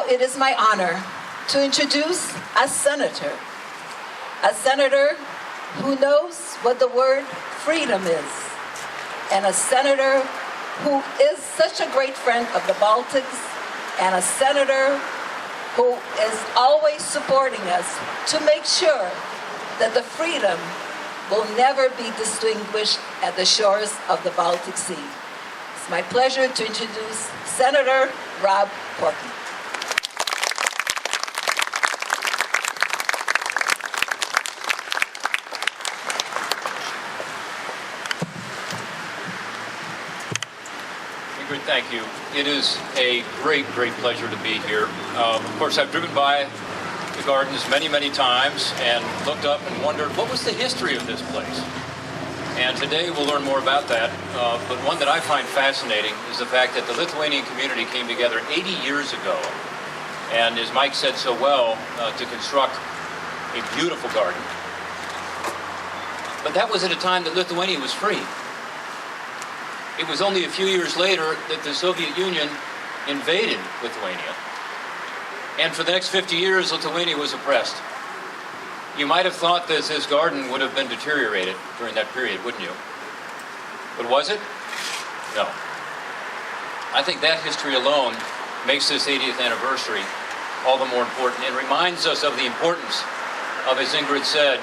it is my honor to introduce a senator who knows what the word freedom is, and a senator who is such a great friend of the Baltics, and a senator who is always supporting us to make sure that the freedom will never be distinguished at the shores of the Baltic Sea. It's my pleasure to introduce Senator Rob Portman. Ingrid, thank you. It is a great pleasure to be here. Of course, I've driven by the gardens many times and looked up and wondered what was the history of this place. And today we'll learn more about that. But one that I find fascinating is the fact that the Lithuanian community came together 80 years ago, and as Mike said so well, to construct a beautiful garden. But that was at a time that Lithuania was free. It was only a few years later that the Soviet Union invaded Lithuania. And for the next 50 years, Lithuania was oppressed. You might have thought that this garden would have been deteriorated during that period, wouldn't you? But was it? No. I think that history alone makes this 80th anniversary all the more important and reminds us of the importance of, as Ingrid said,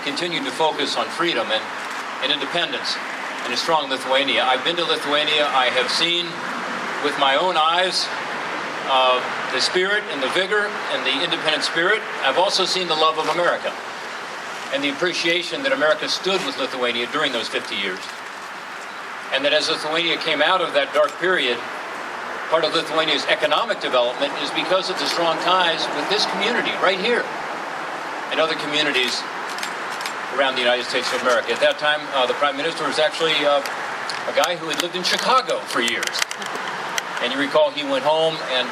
continuing to focus on freedom and independence and a strong Lithuania. I've been to Lithuania. I have seen with my own eyes the spirit and the vigor and the independent spirit. I've also seen the love of America and the appreciation that America stood with Lithuania during those 50 years. And that as Lithuania came out of that dark period, part of Lithuania's economic development is because of the strong ties with this community right here and other communities around the United States of America. At that time, the Prime Minister was actually a guy who had lived in Chicago for years. And you recall he went home and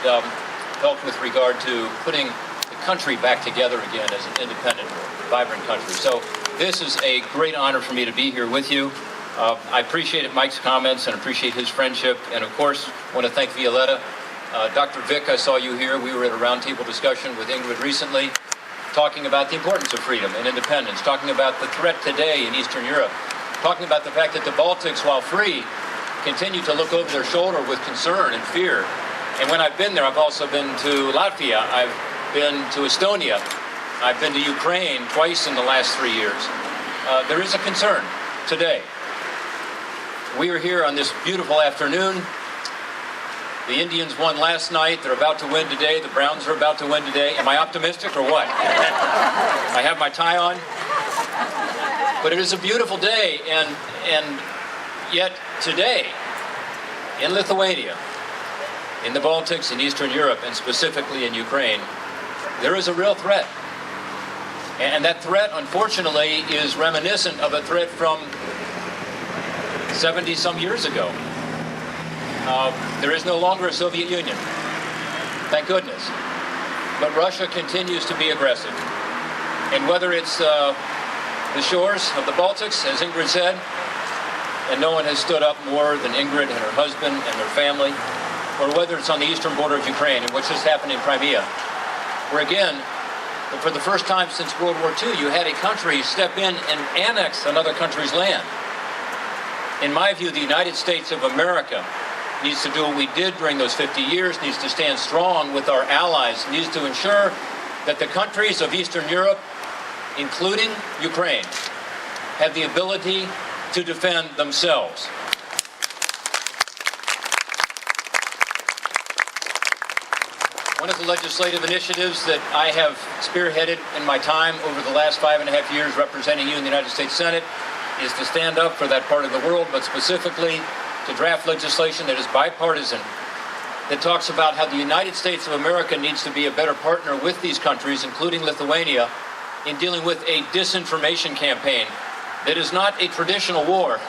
helped with regard to putting the country back together again as an independent, vibrant country. So this is a great honor for me to be here with you. I appreciated Mike's comments and appreciate his friendship. And of course, I want to thank Violetta. Dr. Vic, I saw you here. We were at a roundtable discussion with Ingrid recently, talking about the importance of freedom and independence, talking about the threat today in Eastern Europe, talking about the fact that the Baltics, while free, continue to look over their shoulder with concern and fear. And when I've been there, I've also been to Latvia, I've been to Estonia, I've been to Ukraine twice in the last 3 years. There is a concern today. We are here on this beautiful afternoon. The Indians won last night. They're about to win today. The Browns are about to win today. Am I optimistic or what? I have my tie on. But it is a beautiful day, and yet today, in Lithuania, in the Baltics, in Eastern Europe, and specifically in Ukraine, there is a real threat. And that threat, unfortunately, is reminiscent of a threat from 70-some years ago. There is no longer a Soviet Union, thank goodness. But Russia continues to be aggressive. And whether it's the shores of the Baltics, as Ingrid said, and no one has stood up more than Ingrid and her husband and their family, or whether it's on the eastern border of Ukraine, and what's just happened in Crimea, where again, for the first time since World War II, you had a country step in and annex another country's land. In my view, the United States of America needs to do what we did during those 50 years, needs to stand strong with our allies, needs to ensure that the countries of Eastern Europe, including Ukraine, have the ability to defend themselves. One of the legislative initiatives that I have spearheaded in my time over the last 5.5 years representing you in the United States Senate is to stand up for that part of the world, but specifically to draft legislation that is bipartisan, that talks about how the United States of America needs to be a better partner with these countries, including Lithuania, in dealing with a disinformation campaign that is not a traditional war,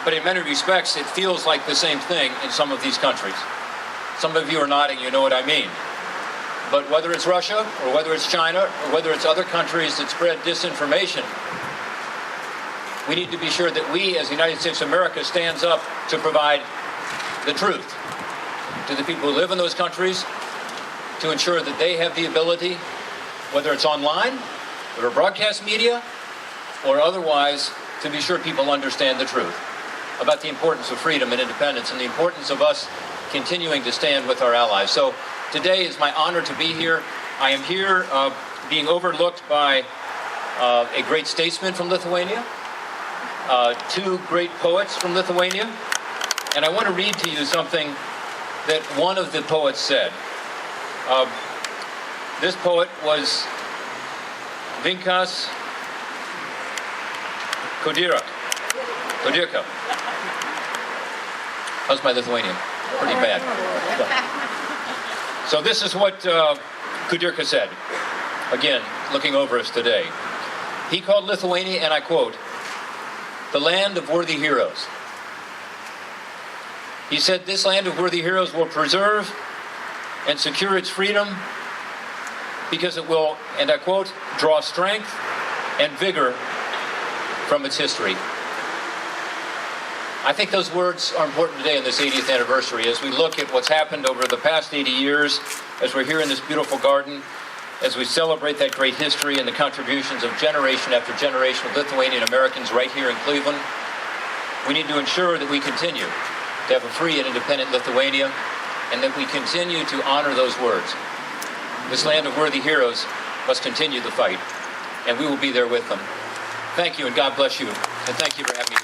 but in many respects it feels like the same thing in some of these countries. Some of you are nodding, you know what I mean. But whether it's Russia, or whether it's China, or whether it's other countries that spread disinformation, we need to be sure that we, as the United States of America, stands up to provide the truth to the people who live in those countries, to ensure that they have the ability, whether it's online, or broadcast media, or otherwise, to be sure people understand the truth about the importance of freedom and independence and the importance of us continuing to stand with our allies. So today is my honor to be here. I am here being overlooked by a great statesman from Lithuania, two great poets from Lithuania, and I want to read to you something that one of the poets said. This poet was Vinkas Kudirka. How's my Lithuanian? Pretty bad. So this is what Kudirka said, again, looking over us today. He called Lithuania, and I quote, the land of worthy heroes. He said, this land of worthy heroes will preserve and secure its freedom because it will, and I quote, draw strength and vigor from its history. I think those words are important today on this 80th anniversary as we look at what's happened over the past 80 years, as we're here in this beautiful garden, as we celebrate that great history and the contributions of generation after generation of Lithuanian Americans right here in Cleveland. We need to ensure that we continue to have a free and independent Lithuania, and that we continue to honor those words. This land of worthy heroes must continue the fight, and we will be there with them. Thank you, and God bless you, and thank you for having me.